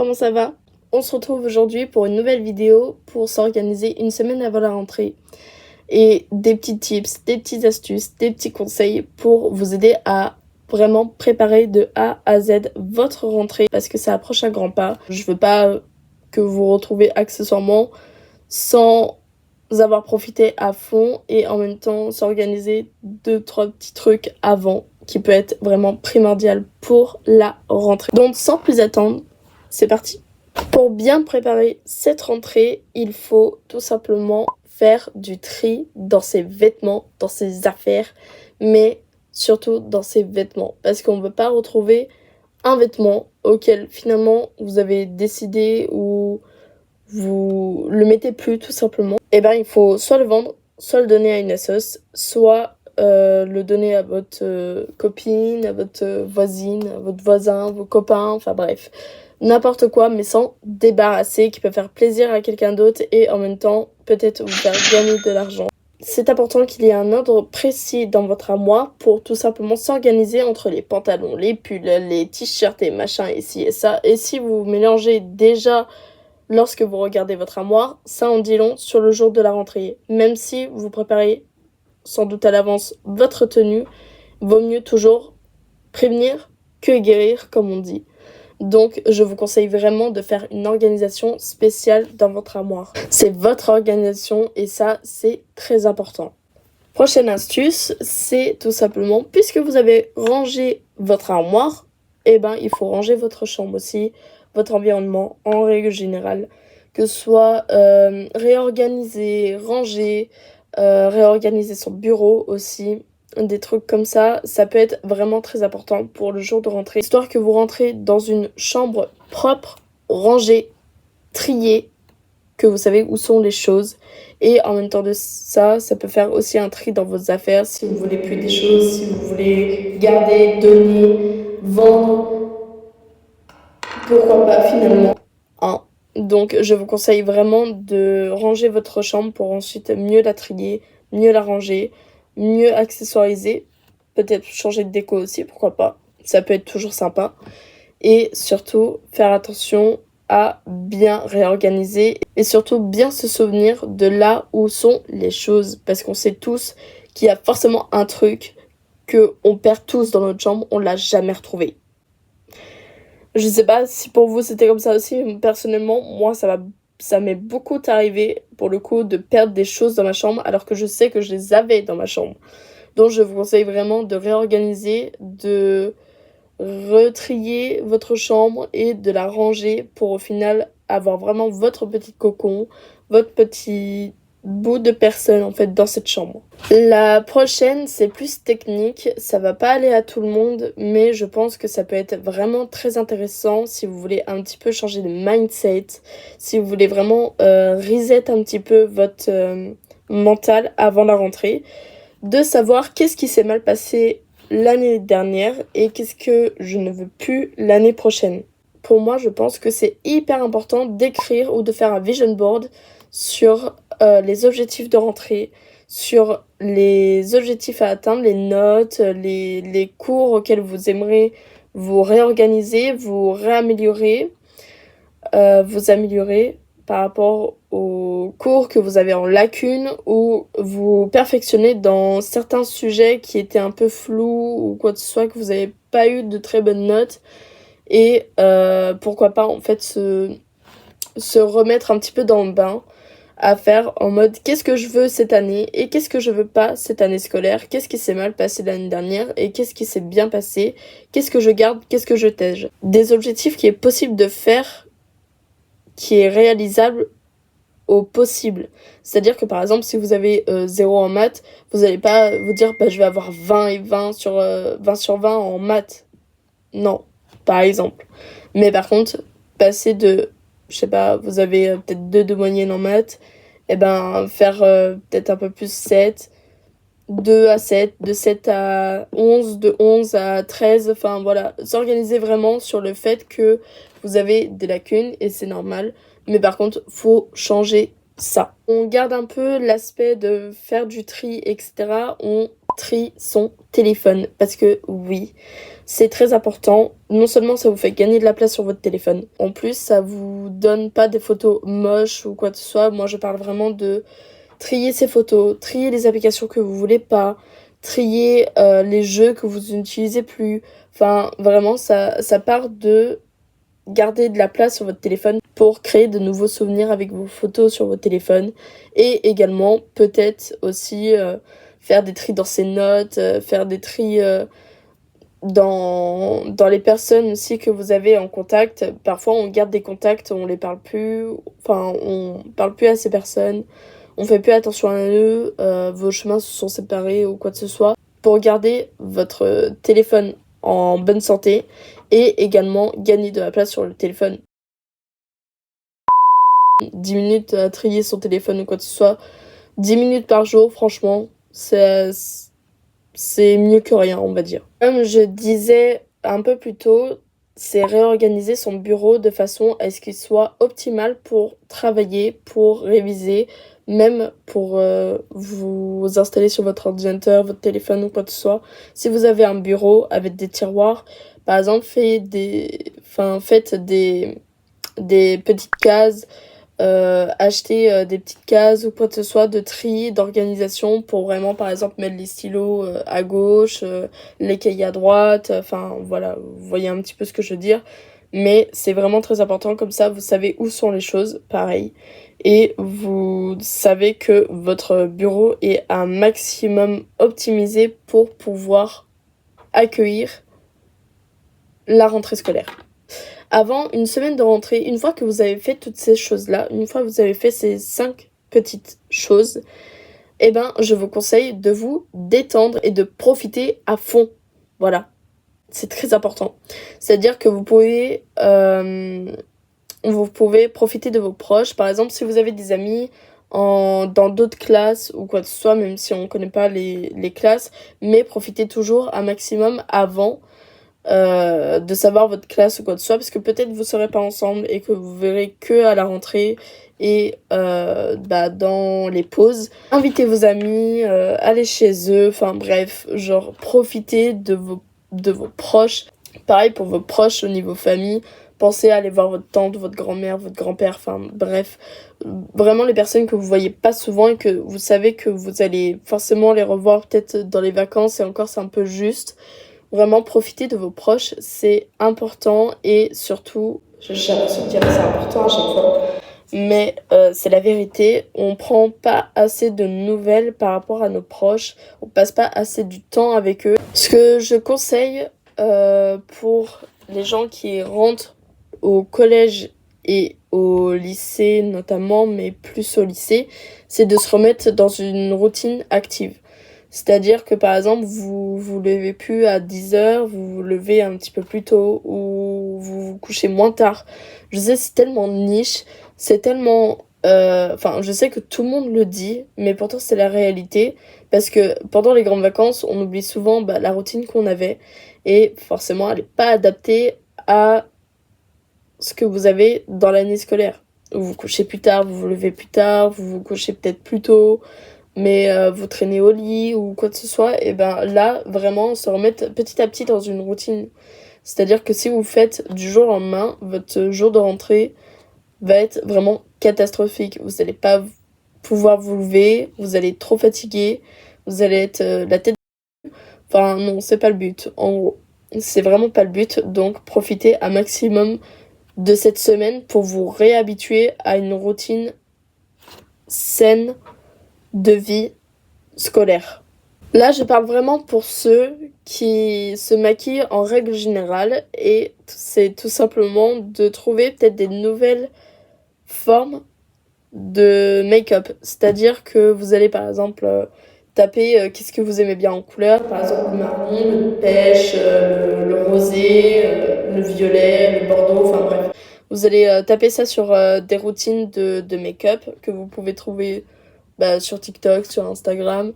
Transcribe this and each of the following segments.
comment ça va? On se retrouve aujourd'hui pour une nouvelle vidéo pour s'organiser une semaine avant la rentrée. Et des petits tips, des petites astuces, des petits conseils pour vous aider à vraiment préparer de A à Z votre rentrée parce que ça approche à grands pas. Je veux pas que vous vous retrouvez accessoirement sans avoir profité à fond et en même temps s'organiser 2-3 petits trucs avant qui peut être vraiment primordial pour la rentrée. Donc sans plus attendre, c'est parti. Pour bien préparer cette rentrée, il faut tout simplement faire du tri dans ses vêtements, dans ses affaires, mais surtout dans ses vêtements. Parce qu'on ne veut pas retrouver un vêtement auquel finalement vous avez décidé ou vous le mettez plus tout simplement. Et ben il faut soit le vendre, soit le donner à une assoce, soit le donner à votre copine, à votre voisine, à votre voisin, vos copains, enfin bref. N'importe quoi, mais sans débarrasser, qui peut faire plaisir à quelqu'un d'autre et en même temps peut-être vous faire gagner de l'argent. C'est important qu'il y ait un ordre précis dans votre armoire pour tout simplement s'organiser entre les pantalons, les pulls, les t-shirts et machin et ci et ça. Et si vous mélangez déjà lorsque vous regardez votre armoire, ça en dit long sur le jour de la rentrée. Même si vous préparez sans doute à l'avance votre tenue, vaut mieux toujours prévenir que guérir, comme on dit. Donc, je vous conseille vraiment de faire une organisation spéciale dans votre armoire. C'est votre organisation et ça, c'est très important. Prochaine astuce, c'est tout simplement, puisque vous avez rangé votre armoire, il faut ranger votre chambre aussi, votre environnement en règle générale. Que ce soit réorganiser, ranger, réorganiser son bureau aussi. Des trucs comme ça peut être vraiment très important pour le jour de rentrée. Histoire que vous rentrez dans une chambre propre, rangée, triée, que vous savez où sont les choses. Et en même temps de ça, ça peut faire aussi un tri dans vos affaires. Si vous voulez plus des choses, si vous voulez garder, donner, vendre, pourquoi pas finalement. Hein. Donc je vous conseille vraiment de ranger votre chambre pour ensuite mieux la trier, mieux la ranger, mieux accessoiriser, peut-être changer de déco aussi, pourquoi pas, ça peut être toujours sympa. Et surtout, faire attention à bien réorganiser et surtout bien se souvenir de là où sont les choses. Parce qu'on sait tous qu'il y a forcément un truc qu'on perd tous dans notre chambre, on l'a jamais retrouvé. Je sais pas si pour vous c'était comme ça aussi, mais personnellement, moi ça m'est beaucoup arrivé pour le coup de perdre des choses dans ma chambre alors que je sais que je les avais dans ma chambre. Donc je vous conseille vraiment de réorganiser, de retrier votre chambre et de la ranger pour au final avoir vraiment votre petit cocon, votre petit bout de personne en fait dans cette chambre. La prochaine, c'est plus technique, ça va pas aller à tout le monde, mais je pense que ça peut être vraiment très intéressant si vous voulez un petit peu changer de mindset, si vous voulez vraiment reset un petit peu votre mental avant la rentrée, de savoir qu'est-ce qui s'est mal passé l'année dernière et qu'est-ce que je ne veux plus l'année prochaine. Pour moi, je pense que c'est hyper important d'écrire ou de faire un vision board sur les objectifs de rentrée, sur les objectifs à atteindre, les notes, les cours auxquels vous aimeriez vous réorganiser, vous réaméliorer, vous améliorer par rapport aux cours que vous avez en lacune ou vous perfectionner dans certains sujets qui étaient un peu flous ou quoi que ce soit, que vous n'avez pas eu de très bonnes notes et pourquoi pas en fait se remettre un petit peu dans le bain à faire en mode qu'est-ce que je veux cette année et qu'est-ce que je veux pas cette année scolaire, qu'est-ce qui s'est mal passé l'année dernière et qu'est-ce qui s'est bien passé, qu'est-ce que je garde, qu'est-ce que je tège. Des objectifs qui est possible de faire, qui est réalisable au possible. C'est-à-dire que par exemple, si vous avez 0 en maths, vous n'allez pas vous dire je vais avoir 20 et 20 sur 20 sur 20 en maths. Non, par exemple. Mais par contre, passer de, je sais pas, vous avez peut-être 2 de moyenne en maths, faire peut-être un peu plus 7, 2 à 7, de 7 à 11, de 11 à 13, enfin voilà, s'organiser vraiment sur le fait que vous avez des lacunes et c'est normal, mais par contre, faut changer ça. On garde un peu l'aspect de faire du tri, etc. On trie son téléphone. Parce que oui, c'est très important. Non seulement ça vous fait gagner de la place sur votre téléphone, en plus ça vous donne pas des photos moches ou quoi que ce soit. Moi je parle vraiment de trier ces photos, trier les applications que vous voulez pas, trier les jeux que vous n'utilisez plus. Enfin vraiment ça part de garder de la place sur votre téléphone pour créer de nouveaux souvenirs avec vos photos sur votre téléphone et également peut-être aussi faire des tris dans ses notes, faire des tris dans les personnes aussi que vous avez en contact. Parfois on garde des contacts, on les parle plus, enfin on parle plus à ces personnes, on fait plus attention à eux, vos chemins se sont séparés ou quoi que ce soit. Pour garder votre téléphone en bonne santé et également gagner de la place sur le téléphone. 10 minutes à trier son téléphone ou quoi que ce soit, 10 minutes par jour, franchement, c'est mieux que rien, on va dire. Comme je disais un peu plus tôt, c'est réorganiser son bureau de façon à ce qu'il soit optimal pour travailler, pour réviser, même pour vous installer sur votre ordinateur, votre téléphone ou quoi que ce soit. Si vous avez un bureau avec des tiroirs, par exemple, faites des petites cases, acheter des petites cases ou quoi que ce soit de tri, d'organisation pour vraiment par exemple mettre les stylos à gauche, les cahiers à droite, enfin voilà, vous voyez un petit peu ce que je veux dire. Mais c'est vraiment très important, comme ça vous savez où sont les choses, pareil. Et vous savez que votre bureau est un maximum optimisé pour pouvoir accueillir la rentrée scolaire. Avant une semaine de rentrée, une fois que vous avez fait toutes ces choses-là, une fois que vous avez fait ces 5 petites choses, eh ben, je vous conseille de vous détendre et de profiter à fond. Voilà, c'est très important. C'est-à-dire que vous pouvez profiter de vos proches. Par exemple, si vous avez des amis dans d'autres classes ou quoi que ce soit, même si on ne connaît pas les classes, mais profitez toujours un maximum avant de savoir votre classe ou quoi que ce soit, parce que peut-être vous serez pas ensemble et que vous verrez que à la rentrée et dans les pauses. Invitez vos amis, allez chez eux, enfin bref, genre profitez de vos proches. Pareil pour vos proches au niveau famille, pensez à aller voir votre tante, votre grand-mère, votre grand-père, enfin bref, vraiment les personnes que vous voyez pas souvent et que vous savez que vous allez forcément les revoir peut-être dans les vacances, et encore c'est un peu juste. Vraiment, profiter de vos proches, c'est important, et surtout, j'ai l'impression de dire que c'est important à chaque fois, mais c'est la vérité, on prend pas assez de nouvelles par rapport à nos proches, on passe pas assez du temps avec eux. Ce que je conseille pour les gens qui rentrent au collège et au lycée notamment, mais plus au lycée, c'est de se remettre dans une routine active. C'est-à-dire que par exemple, vous vous levez plus à 10h, vous vous levez un petit peu plus tôt ou vous vous couchez moins tard. Je sais, c'est tellement niche, c'est tellement... Enfin, je sais que tout le monde le dit, mais pourtant c'est la réalité. Parce que pendant les grandes vacances, on oublie souvent la routine qu'on avait. Et forcément, elle n'est pas adaptée à ce que vous avez dans l'année scolaire. Vous vous couchez plus tard, vous vous levez plus tard, vous vous couchez peut-être plus tôt, mais vous traînez au lit ou quoi que ce soit, et ben là, vraiment, se remettre petit à petit dans une routine. C'est-à-dire que si vous faites du jour au lendemain, votre jour de rentrée va être vraiment catastrophique. Vous n'allez pas pouvoir vous lever, vous allez être trop fatigué, vous allez être la tête... Enfin non, c'est pas le but, en gros. C'est vraiment pas le but, donc profitez un maximum de cette semaine pour vous réhabituer à une routine saine de vie scolaire. Là, je parle vraiment pour ceux qui se maquillent en règle générale, et c'est tout simplement de trouver peut-être des nouvelles formes de make-up. C'est-à-dire que vous allez par exemple taper qu'est-ce que vous aimez bien en couleur, par exemple le marron, le pêche, le rosé, le violet, le bordeaux, enfin bref. Vous allez taper ça sur des routines de make-up que vous pouvez trouver sur TikTok, sur Instagram,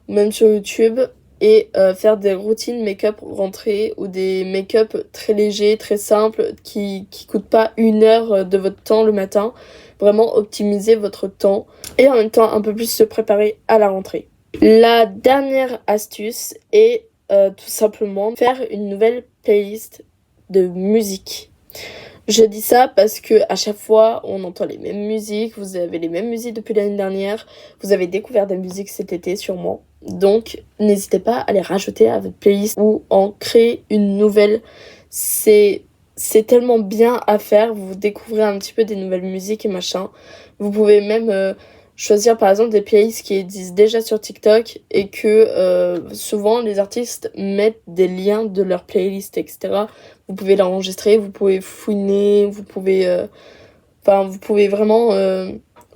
ou même sur YouTube, et faire des routines make-up rentrées ou des make-up très légers, très simples, qui coûtent pas 1 heure de votre temps le matin. Vraiment optimiser votre temps et en même temps un peu plus se préparer à la rentrée. La dernière astuce est tout simplement faire une nouvelle playlist de musique. Je dis ça parce que à chaque fois, on entend les mêmes musiques, vous avez les mêmes musiques depuis l'année dernière, vous avez découvert des musiques cet été sûrement. Donc, n'hésitez pas à les rajouter à votre playlist ou en créer une nouvelle. C'est tellement bien à faire, vous découvrez un petit peu des nouvelles musiques et machin. Vous pouvez même choisir par exemple des playlists qui existent déjà sur TikTok et que souvent les artistes mettent des liens de leur playlist, etc. Vous pouvez l'enregistrer, vous pouvez fouiner, vous pouvez vraiment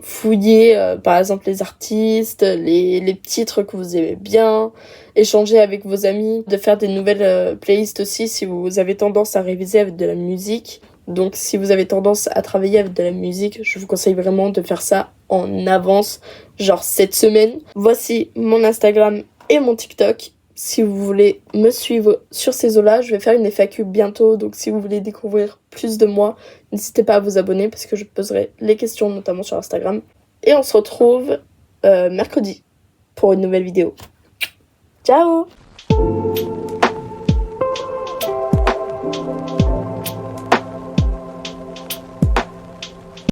fouiller par exemple les artistes, les titres que vous aimez bien, échanger avec vos amis, de faire des nouvelles playlists aussi si vous avez tendance à réviser avec de la musique. Donc si vous avez tendance à travailler avec de la musique, je vous conseille vraiment de faire ça en avance, genre cette semaine. Voici mon Instagram et mon TikTok. Si vous voulez me suivre sur ces eaux-là, je vais faire une FAQ bientôt. Donc si vous voulez découvrir plus de moi, n'hésitez pas à vous abonner parce que je poserai les questions notamment sur Instagram. Et on se retrouve mercredi pour une nouvelle vidéo. Ciao!